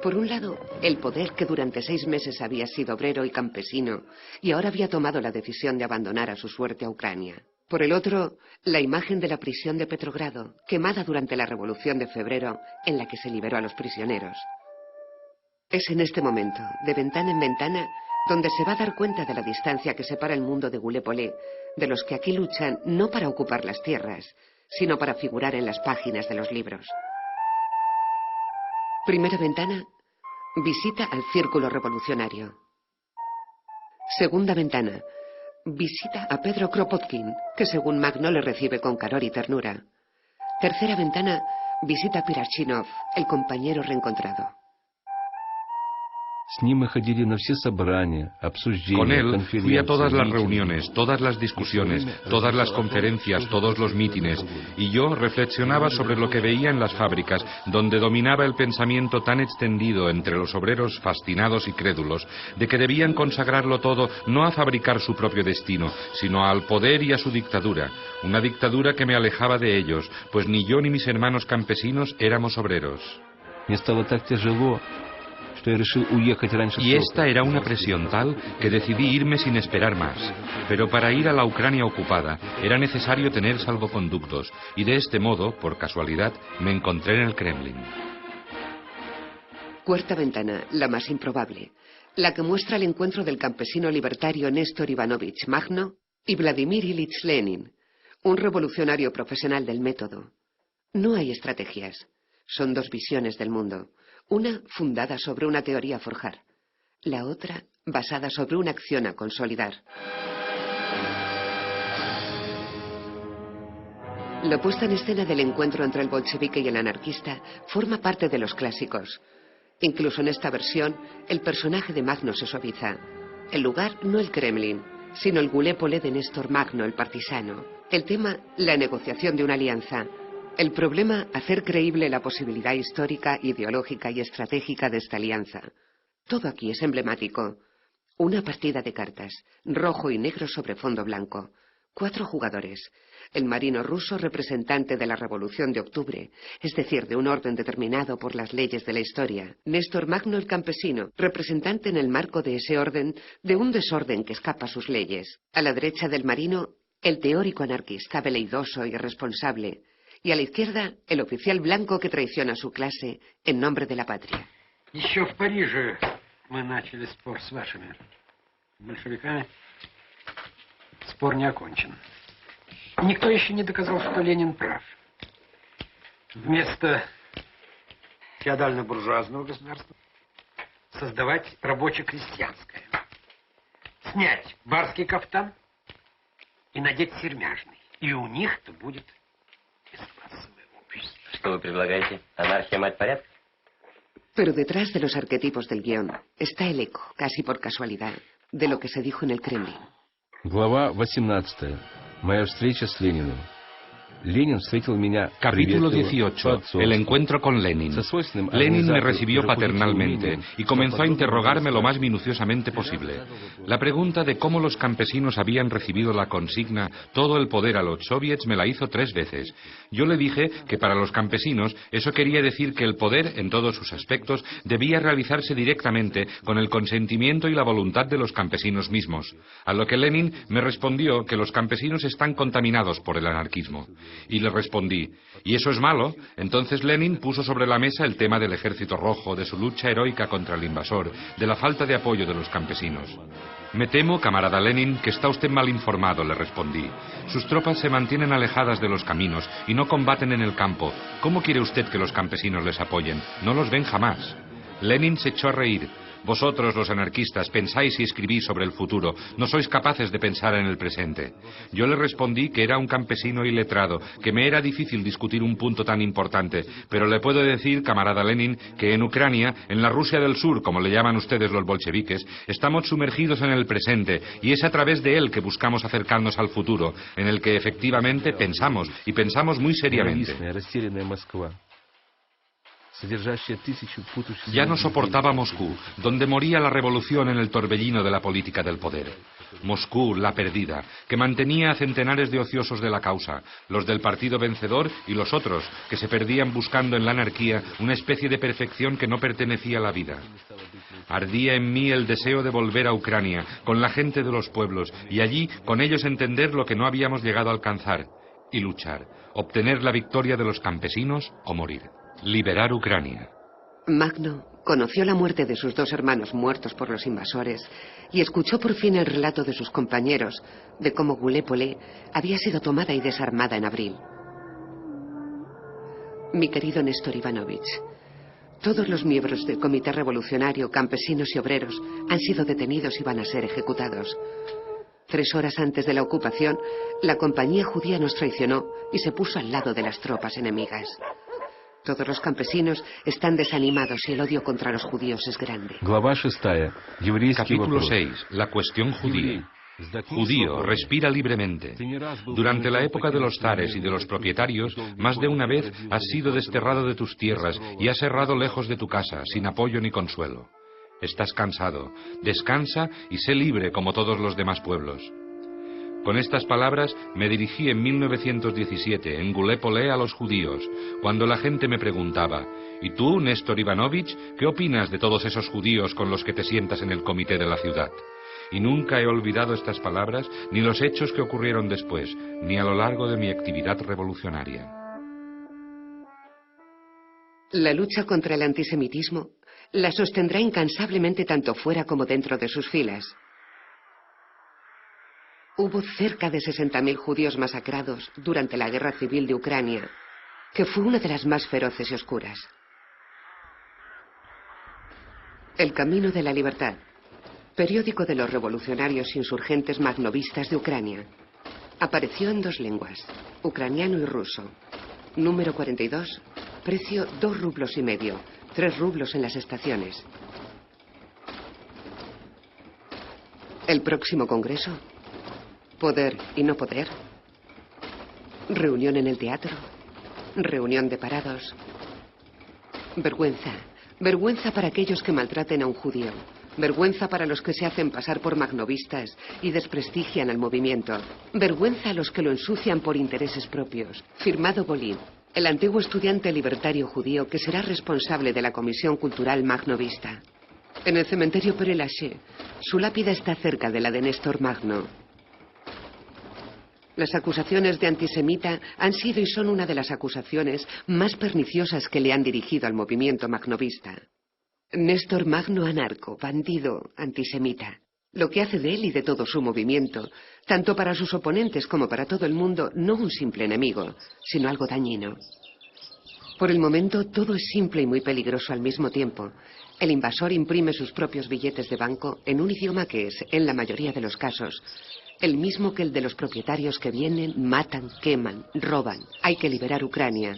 Por un lado, el poder que durante 6 meses había sido obrero y campesino y ahora había tomado la decisión de abandonar a su suerte a Ucrania. Por el otro, la imagen de la prisión de Petrogrado, quemada durante la Revolución de Febrero, en la que se liberó a los prisioneros. Es en este momento, de ventana en ventana, donde se va a dar cuenta de la distancia que separa el mundo de Gallipoli de los que aquí luchan no para ocupar las tierras, sino para figurar en las páginas de los libros. Primera ventana, visita al Círculo Revolucionario. Segunda ventana, visita a Pedro Kropotkin, que según Magno le recibe con calor y ternura. Tercera ventana, visita a Pirachynov, el compañero reencontrado. Con él fui a todas las reuniones, todas las discusiones, todas las conferencias, todos los mítines, y yo reflexionaba sobre lo que veía en las fábricas, donde dominaba el pensamiento tan extendido entre los obreros fascinados y crédulos, de que debían consagrarlo todo no a fabricar su propio destino, sino al poder y a su dictadura, una dictadura que me alejaba de ellos, pues ni yo ni mis hermanos campesinos éramos obreros. Y esta era una presión tal que decidí irme sin esperar más. Pero para ir a la Ucrania ocupada era necesario tener salvoconductos, y de este modo, por casualidad, me encontré en el Kremlin. Cuarta ventana, la más improbable, la que muestra el encuentro del campesino libertario Néstor Ivanovich Magno y Vladimir Ilich Lenin, un revolucionario profesional del método. No hay estrategias, son 2 visiones del mundo. Una fundada sobre una teoría a forjar, la otra basada sobre una acción a consolidar. La puesta en escena del encuentro entre el bolchevique y el anarquista forma parte de los clásicos. Incluso en esta versión, el personaje de Magno se suaviza. El lugar no el Kremlin, sino el Gallipoli de Néstor Magno, el partisano. El tema, la negociación de una alianza. El problema, hacer creíble la posibilidad histórica, ideológica y estratégica de esta alianza. Todo aquí es emblemático. Una partida de cartas, rojo y negro sobre fondo blanco. 4 jugadores. El marino ruso representante de la Revolución de Octubre, es decir, de un orden determinado por las leyes de la historia. Néstor Magno el campesino, representante en el marco de ese orden, de un desorden que escapa a sus leyes. A la derecha del marino, el teórico anarquista veleidoso y irresponsable. Y a la izquierda, el oficial blanco que traiciona a su clase en nombre de la patria. Еще в Париже мы начали спор с вашими большевиками. Спор не окончен. Никто еще не доказал, что Ленин прав. Вместо феодально-буржуазного государства создавать рабоче-крестьянское. Снять барский кафтан и надеть сермяжный. И у них-то будет бесклассовое общество. Что вы предлагаете? Анархия, мать порядка? Pero detrás de los arquetipos del guión está el eco, casi por casualidad, de lo que se dijo en el Kremlin. Глава 18. Моя встреча с Лениным. Lenin встретил меня. Capítulo 18. El encuentro con Lenin. Lenin me recibió paternalmente y comenzó a interrogarme lo más minuciosamente posible. La pregunta de cómo los campesinos habían recibido la consigna todo el poder a los soviets me la hizo 3 veces. Yo le dije que para los campesinos eso quería decir que el poder, en todos sus aspectos, debía realizarse directamente con el consentimiento y la voluntad de los campesinos mismos. A lo que Lenin me respondió que los campesinos están contaminados por el anarquismo. Y le respondí, ¿y eso es malo? Entonces Lenin puso sobre la mesa el tema del Ejército Rojo, de su lucha heroica contra el invasor, de la falta de apoyo de los campesinos. Me temo, camarada Lenin, que está usted mal informado, le respondí. Sus tropas se mantienen alejadas de los caminos y no combaten en el campo. ¿Cómo quiere usted que los campesinos les apoyen? No los ven jamás. Lenin se echó a reír. Vosotros, los anarquistas, pensáis y escribís sobre el futuro. No sois capaces de pensar en el presente. Yo le respondí que era un campesino iletrado, que me era difícil discutir un punto tan importante. Pero le puedo decir, camarada Lenin, que en Ucrania, en la Rusia del Sur, como le llaman ustedes los bolcheviques, estamos sumergidos en el presente, y es a través de él que buscamos acercarnos al futuro, en el que efectivamente pensamos, y pensamos muy seriamente. Ya no soportaba Moscú, donde moría la revolución en el torbellino de la política del poder. Moscú, la perdida, que mantenía a centenares de ociosos de la causa, los del partido vencedor y los otros, que se perdían buscando en la anarquía una especie de perfección que no pertenecía a la vida. Ardía en mí el deseo de volver a Ucrania, con la gente de los pueblos, y allí con ellos entender lo que no habíamos llegado a alcanzar, y luchar, obtener la victoria de los campesinos o morir. Liberar Ucrania. Magno conoció la muerte de sus 2 hermanos muertos por los invasores y escuchó por fin el relato de sus compañeros de cómo Gulépole había sido tomada y desarmada en abril. Mi querido Néstor Ivanovich, todos los miembros del Comité Revolucionario, campesinos y obreros han sido detenidos y van a ser ejecutados. 3 horas antes de la ocupación, la compañía judía nos traicionó y se puso al lado de las tropas enemigas. Todos los campesinos están desanimados y el odio contra los judíos es grande. Capítulo 6. La cuestión judía. Judío, respira libremente. Durante la época de los zares y de los propietarios, más de una vez has sido desterrado de tus tierras y has errado lejos de tu casa, sin apoyo ni consuelo. Estás cansado. Descansa y sé libre como todos los demás pueblos. Con estas palabras me dirigí en 1917 en Gulépole a los judíos, cuando la gente me preguntaba: ¿y tú, Néstor Ivanovich, qué opinas de todos esos judíos con los que te sientas en el comité de la ciudad? Y nunca he olvidado estas palabras, ni los hechos que ocurrieron después, ni a lo largo de mi actividad revolucionaria. La lucha contra el antisemitismo la sostendrá incansablemente tanto fuera como dentro de sus filas. Hubo cerca de 60.000 judíos masacrados durante la Guerra Civil de Ucrania, que fue una de las más feroces y oscuras. El Camino de la Libertad, periódico de los revolucionarios insurgentes magnovistas de Ucrania, apareció en 2 lenguas, ucraniano y ruso. Número 42, precio 2,5 rublos, 3 rublos en las estaciones. El próximo congreso. Poder y no poder. Reunión en el teatro. Reunión de parados. Vergüenza. Vergüenza para aquellos que maltraten a un judío. Vergüenza para los que se hacen pasar por magnovistas y desprestigian al movimiento. Vergüenza a los que lo ensucian por intereses propios. Firmado Bolín, el antiguo estudiante libertario judío que será responsable de la Comisión Cultural Magnovista. En el cementerio Père Lachaise, su lápida está cerca de la de Néstor Magno. Las acusaciones de antisemita han sido y son una de las acusaciones más perniciosas que le han dirigido al movimiento magnovista. Néstor Magno anarco, bandido, antisemita. Lo que hace de él y de todo su movimiento, tanto para sus oponentes como para todo el mundo, no un simple enemigo, sino algo dañino. Por el momento, todo es simple y muy peligroso al mismo tiempo. El invasor imprime sus propios billetes de banco en un idioma que es, en la mayoría de los casos, el mismo que el de los propietarios que vienen, matan, queman, roban. Hay que liberar Ucrania.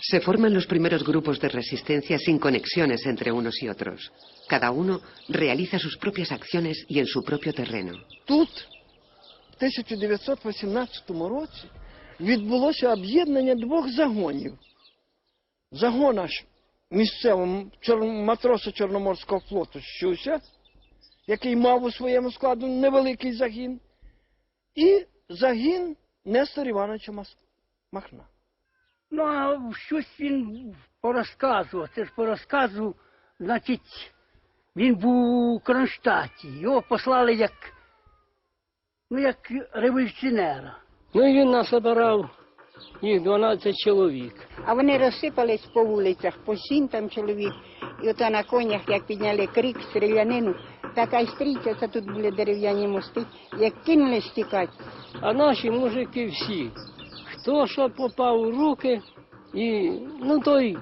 Se forman los primeros grupos de resistencia sin conexiones entre unos y otros. Cada uno realiza sus propias acciones y en su propio terreno. Тут, в 1918 році, відбулося об'єднання 2 загонів. Загон аж місцевого матроса Чорноморського флоту Щуся, який мав у своєму складу невеликий загін, і загін Нестора Івановича Махна. Ну, а щось він порозказував. Це ж по розказу, значить, він був у Кронштадті. Його послали як революціонера. Ну і він нас обирав, їх 12 чоловік. А вони розсипались по вулицях, по 7 там чоловік. І ото на конях, як підняли крик, стрілянину, така й стрійця, це тут були дерев'яні мости, як кинулись тікати. А наші мужики всі, хто що попав у руки, і, ну, той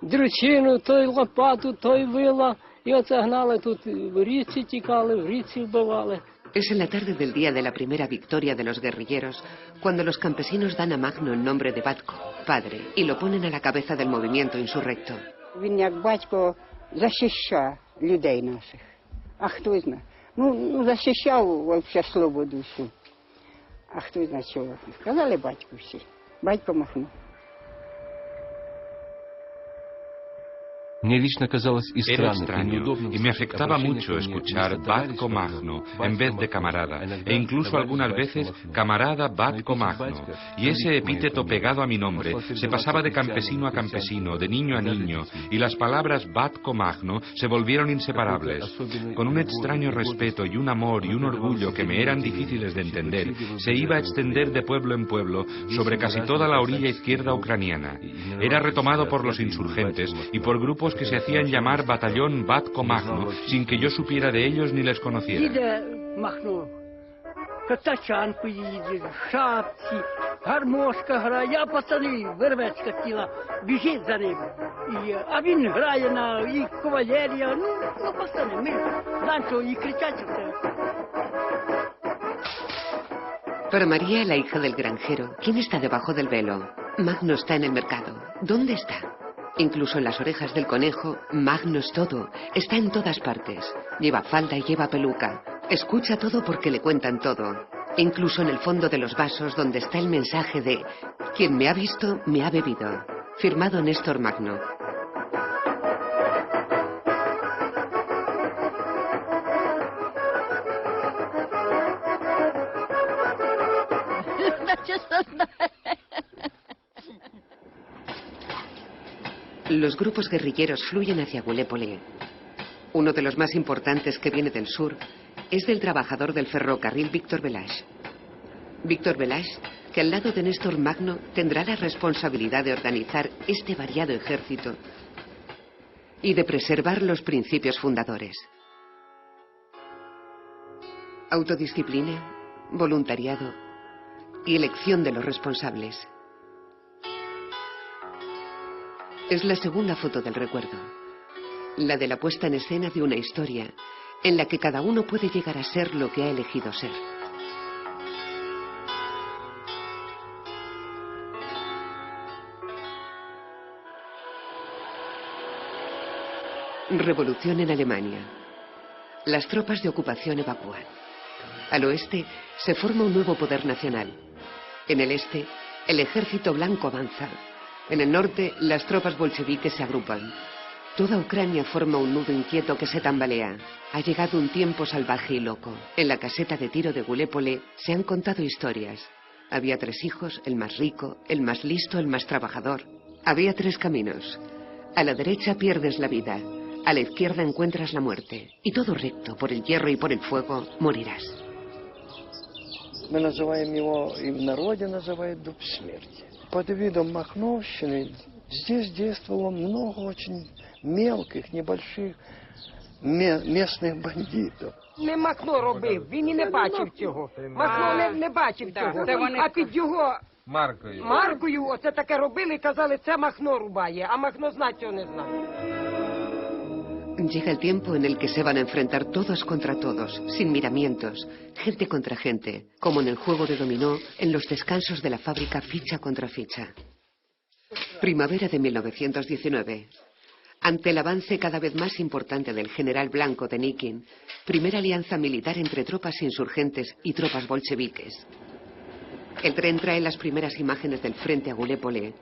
дрючину, той лопату, той вила, і оце гнали тут, в річці тікали, в річці вбивали. Es en la tarde del día de la primera victoria de los guerrilleros, cuando los campesinos dan a Magno el nombre de Batko, padre, y lo ponen a la cabeza del movimiento insurrecto. Він як батько захищав людей наших. А хто знає? Ну, захищав вообще свободу всю. А хто знає чого? Сказали батьку всі. Батько Махно. Era extraño y me afectaba mucho escuchar Batco Magno en vez de camarada, e incluso algunas veces camarada Batco Magno, y ese epíteto pegado a mi nombre se pasaba de campesino a campesino, de niño a niño, y las palabras Batco Magno se volvieron inseparables. Con un extraño respeto y un amor y un orgullo que me eran difíciles de entender, se iba a extender de pueblo en pueblo sobre casi toda la orilla izquierda ucraniana. Era retomado por los insurgentes y por grupos que se hacían llamar Batallón Batco Magno, sin que yo supiera de ellos ni les conociera. Їде Махно, тачанку їде, в шапці, гармошка грає, а пацани, вервечка тіла, біжить за ним. А він грає і кавалерія, ну пацани, ми знаємо, що і кричать все. Para María, la hija del granjero, ¿quién está debajo del velo? Magno está en el mercado. ¿Dónde está? Incluso en las orejas del conejo, Magno es todo. Está en todas partes. Lleva falda y lleva peluca. Escucha todo porque le cuentan todo. Incluso en el fondo de los vasos donde está el mensaje de «Quien me ha visto, me ha bebido». Firmado Néstor Magno. Los grupos guerrilleros fluyen hacia Gulépole. Uno de los más importantes que viene del sur es del trabajador del ferrocarril Víctor Velage. Víctor Velage, que al lado de Néstor Magno tendrá la responsabilidad de organizar este variado ejército y de preservar los principios fundadores. Autodisciplina, voluntariado y elección de los responsables. Es la segunda foto del recuerdo, la de la puesta en escena de una historia en la que cada uno puede llegar a ser lo que ha elegido ser. Revolución en Alemania. Las tropas de ocupación evacúan. Al oeste se forma un nuevo poder nacional. En el este, el ejército blanco avanza. En el norte, las tropas bolcheviques se agrupan. Toda Ucrania forma un nudo inquieto que se tambalea. Ha llegado un tiempo salvaje y loco. En la caseta de tiro de Gulépole se han contado historias. Había 3 hijos, el más rico, el más listo, el más trabajador. Había 3 caminos. A la derecha pierdes la vida. A la izquierda encuentras la muerte. Y todo recto, por el hierro y por el fuego, morirás. Мы называем его, и в народе называют дуб смерти. Под видом Махновщины здесь действовало много очень мелких, небольших местных бандитов. Не Махно робив, він і не бачив цього. Махно не бачив цього, а під його маркою оце таке робили і казали, це Махно рубає, а Махно знать цього не знав. Llega el tiempo en el que se van a enfrentar todos contra todos, sin miramientos, gente contra gente, como en el juego de dominó, en los descansos de la fábrica ficha contra ficha. Primavera de 1919. Ante el avance cada vez más importante del general Blanco Denikin, primera alianza militar entre tropas insurgentes y tropas bolcheviques. El tren trae las primeras imágenes del frente a Gulépole.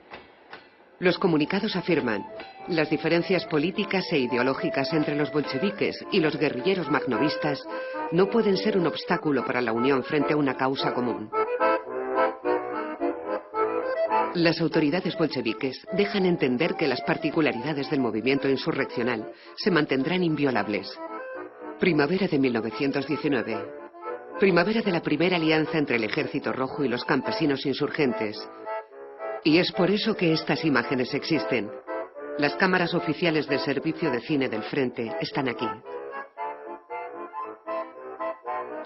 Los comunicados afirman: las diferencias políticas e ideológicas entre los bolcheviques y los guerrilleros magnovistas no pueden ser un obstáculo para la unión frente a una causa común. Las autoridades bolcheviques dejan entender que las particularidades del movimiento insurreccional se mantendrán inviolables. Primavera de 1919. Primavera de la primera alianza entre el Ejército Rojo y los campesinos insurgentes. Y es por eso que estas imágenes existen. Las cámaras oficiales del servicio de cine del frente están aquí.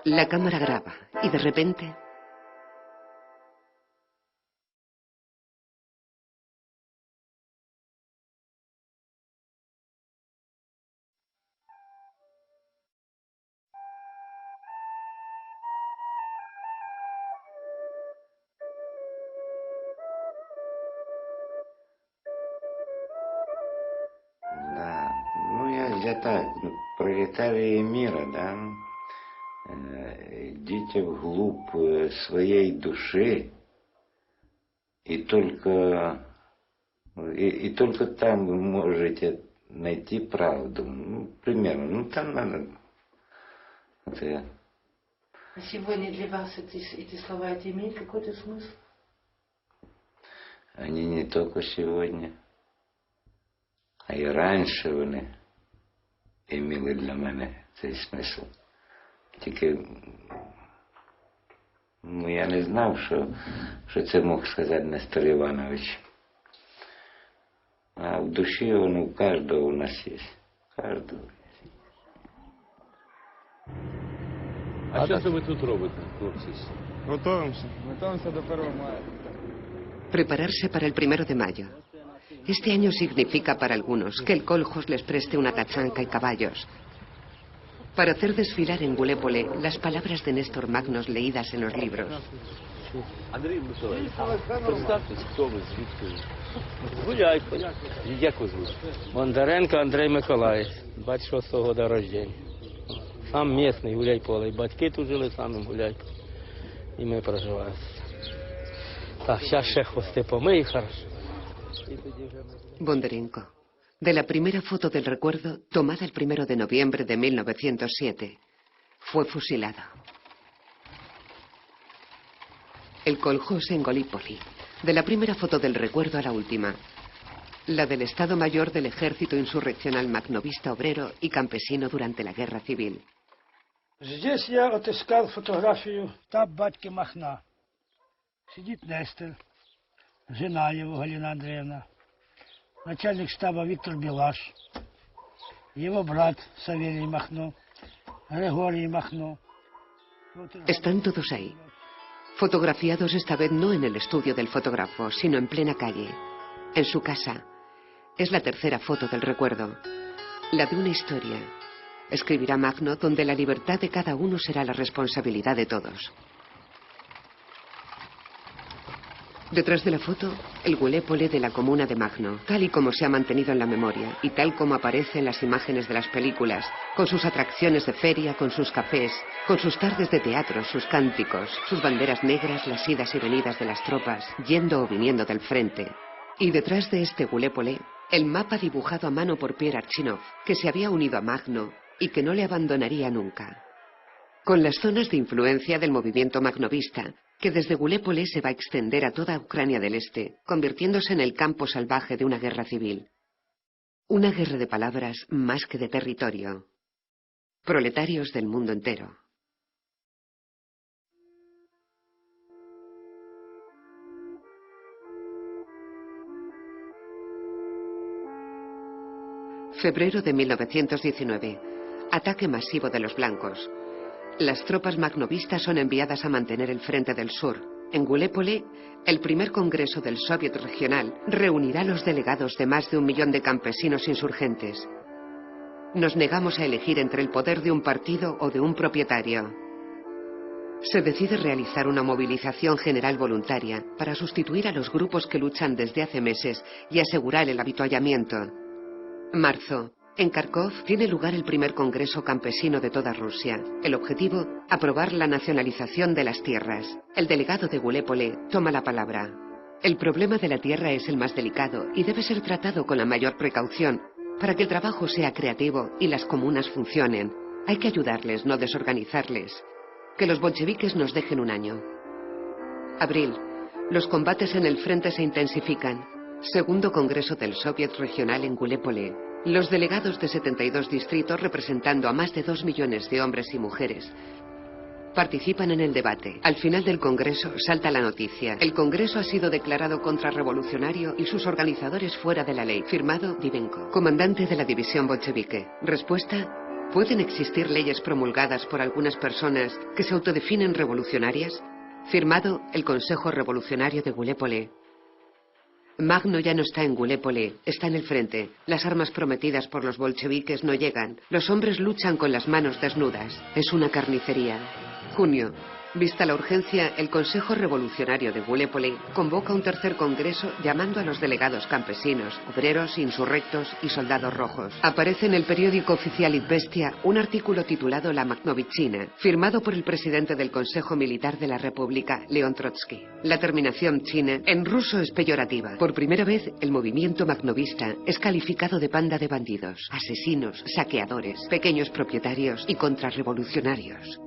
La cámara graba y de repente... Пролетарии мира, да, идите вглубь своей души, и только там вы можете найти правду. Ну, примерно. Ну, там надо... Это я... А сегодня для вас эти слова, это имеет какой-то смысл? Они не только сегодня, а і раніше вони имели для мене цей смисл. Тільки я не знав, що це мог сказати Нестор Іванович. А в душі воно у кожного у нас є. Кожного. А що це ви тут робите, хлопці? Готовимося. Готовимося до 1 мая. Prepararse para el 1 de mayo. Este año significa para algunos que el Coljos les preste una tachanca y caballos para hacer desfilar en Gulépole las palabras de Néstor Magnos leídas en los libros. Андрій Миколаївич, представтесь, хто ви, звідки? Гуляй, як ви звуть? Бондаренко Андрій Миколаївич, 26-го года рождения. Сам місний Гуляйполе. Батьки тут жили самим Гуляйполе. І ми проживаємо. Так, зараз ще хвости помий, хорошо. Bondarenko. De la primera foto del recuerdo, tomada el 1 de noviembre de 1907. Fue fusilado. El Coljós en Golípoli. De la primera foto del recuerdo a la última. La del Estado Mayor del Ejército Insurreccional Magnovista Obrero y Campesino durante la Guerra Civil. Здесь я отыскал фотографию штаб батьки Махна. Сидит Нестор, жена его Галина Андреевна, начальник штаба Виктор Белаш, его брат Савелий Махно, Григорий Махно. Están todos ahí, fotografiados esta vez no en el estudio del fotógrafo, sino en plena calle, en su casa. Es la tercera foto del recuerdo, la de una historia. Escribirá Magno, donde la libertad de cada uno será la responsabilidad de todos. Detrás de la foto, el Gulépole de la comuna de Magno, tal y como se ha mantenido en la memoria y tal como aparece en las imágenes de las películas, con sus atracciones de feria, con sus cafés, con sus tardes de teatro, sus cánticos, sus banderas negras, las idas y venidas de las tropas, yendo o viniendo del frente. Y detrás de este Gulépole, el mapa dibujado a mano por Pierre Archinov, que se había unido a Magno y que no le abandonaría nunca. Con las zonas de influencia del movimiento magnovista, que desde Gulépole se va a extender a toda Ucrania del Este, convirtiéndose en el campo salvaje de una guerra civil. Una guerra de palabras más que de territorio. Proletarios del mundo entero. Febrero de 1919. Ataque masivo de los blancos. Las tropas magnovistas son enviadas a mantener el frente del sur. En Gulépole, el primer congreso del Soviet regional reunirá a los delegados de más de 1 millón de campesinos insurgentes. Nos negamos a elegir entre el poder de un partido o de un propietario. Se decide realizar una movilización general voluntaria para sustituir a los grupos que luchan desde hace meses y asegurar el avituallamiento. Marzo. En Kharkov tiene lugar el primer congreso campesino de toda Rusia. El objetivo, aprobar la nacionalización de las tierras. El delegado de Gulépole toma la palabra. El problema de la tierra es el más delicado y debe ser tratado con la mayor precaución para que el trabajo sea creativo y las comunas funcionen. Hay que ayudarles, no desorganizarles. Que los bolcheviques nos dejen 1 año. Abril. Los combates en el frente se intensifican. Segundo congreso del Soviet regional en Gulépole. Los delegados de 72 distritos, representando a más de 2 millones de hombres y mujeres, participan en el debate. Al final del congreso salta la noticia. El congreso ha sido declarado contrarrevolucionario y sus organizadores fuera de la ley. Firmado Divenko, comandante de la división bolchevique. Respuesta: ¿pueden existir leyes promulgadas por algunas personas que se autodefinen revolucionarias? Firmado el Consejo Revolucionario de Gulépole. Magno ya no está en Gulépole, está en el frente. Las armas prometidas por los bolcheviques no llegan. Los hombres luchan con las manos desnudas. Es una carnicería. Junio. Vista la urgencia, el Consejo Revolucionario de Gallipoli convoca un tercer congreso llamando a los delegados campesinos, obreros, insurrectos y soldados rojos. Aparece en el periódico oficial Izvestia un artículo titulado La Magnovichina, firmado por el presidente del Consejo Militar de la República, León Trotsky. La terminación china en ruso es peyorativa. Por primera vez, el movimiento magnovista es calificado de banda de bandidos, asesinos, saqueadores, pequeños propietarios y contrarrevolucionarios.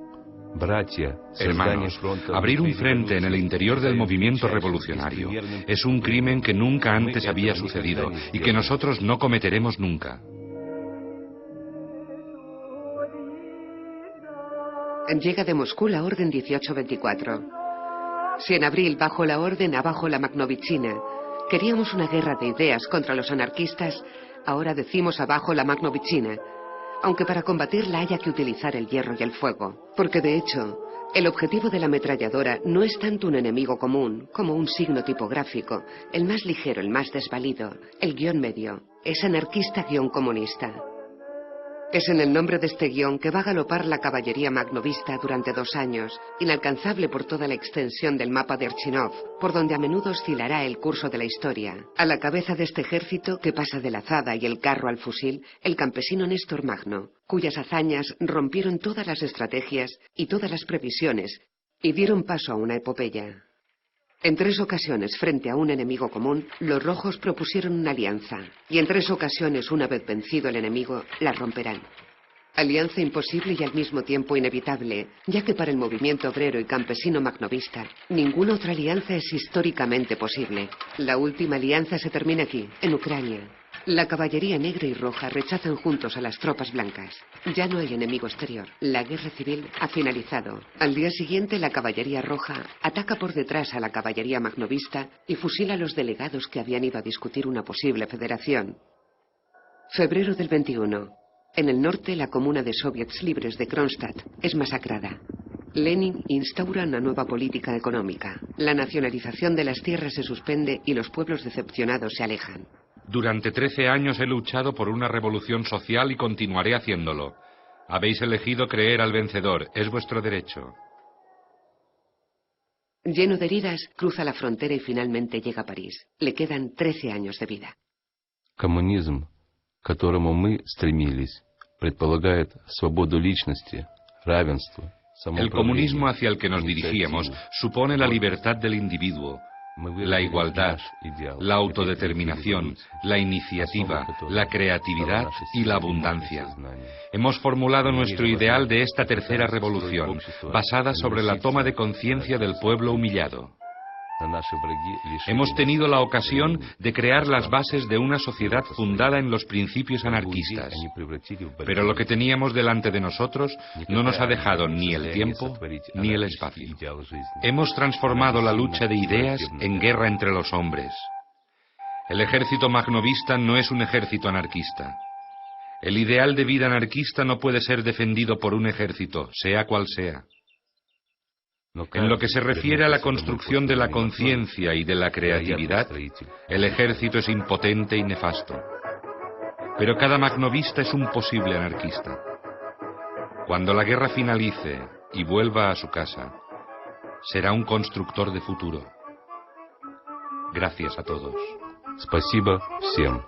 Hermanos, abrir un frente en el interior del movimiento revolucionario es un crimen que nunca antes había sucedido y que nosotros no cometeremos nunca. Llega de Moscú la Orden 1824. Si en abril, bajo la Orden, abajo la Magnovichina, queríamos una guerra de ideas contra los anarquistas, ahora decimos abajo la Magnovichina, aunque para combatirla haya que utilizar el hierro y el fuego. Porque de hecho, el objetivo de la ametralladora no es tanto un enemigo común, como un signo tipográfico, el más ligero, el más desvalido, el guión medio, es anarquista-comunista. Es en el nombre de este guión que va a galopar la caballería magnovista durante 2 años, inalcanzable por toda la extensión del mapa de Archinov, por donde a menudo oscilará el curso de la historia. A la cabeza de este ejército, que pasa de la azada y el carro al fusil, el campesino Néstor Magno, cuyas hazañas rompieron todas las estrategias y todas las previsiones, y dieron paso a una epopeya. En 3 ocasiones, frente a un enemigo común, los rojos propusieron una alianza, y en 3 ocasiones, una vez vencido el enemigo, la romperán. Alianza imposible y al mismo tiempo inevitable, ya que para el movimiento obrero y campesino magnovista, ninguna otra alianza es históricamente posible. La última alianza se termina aquí, en Ucrania. La caballería negra y roja rechazan juntos a las tropas blancas. Ya no hay enemigo exterior. La guerra civil ha finalizado. Al día siguiente, la caballería roja ataca por detrás a la caballería magnovista y fusila a los delegados que habían ido a discutir una posible federación. Febrero del 21. En el norte, la comuna de soviets libres de Kronstadt es masacrada. Lenin instaura una nueva política económica. La nacionalización de las tierras se suspende y los pueblos decepcionados se alejan. Durante 13 años he luchado por una revolución social y continuaré haciéndolo. Habéis elegido creer al vencedor, es vuestro derecho. Lleno de heridas, cruza la frontera y finalmente llega a París. Le quedan 13 años de vida. Коммунизм, к которому мы стремились, предполагает свободу личности, равенство. El comunismo hacia el que nos dirigíamos supone la libertad del individuo, la igualdad, la autodeterminación, la iniciativa, la creatividad y la abundancia. Hemos formulado nuestro ideal de esta tercera revolución, basada sobre la toma de conciencia del pueblo humillado. Hemos tenido la ocasión de crear las bases de una sociedad fundada en los principios anarquistas, pero lo que teníamos delante de nosotros no nos ha dejado ni el tiempo ni el espacio. Hemos transformado la lucha de ideas en guerra entre los hombres. El ejército magnovista no es un ejército anarquista. El ideal de vida anarquista no puede ser defendido por un ejército, sea cual sea. En lo que se refiere a la construcción de la conciencia y de la creatividad, el ejército es impotente y nefasto. Pero cada magnovista es un posible anarquista. Cuando la guerra finalice y vuelva a su casa, será un constructor de futuro. Gracias a todos. Спасибо всем.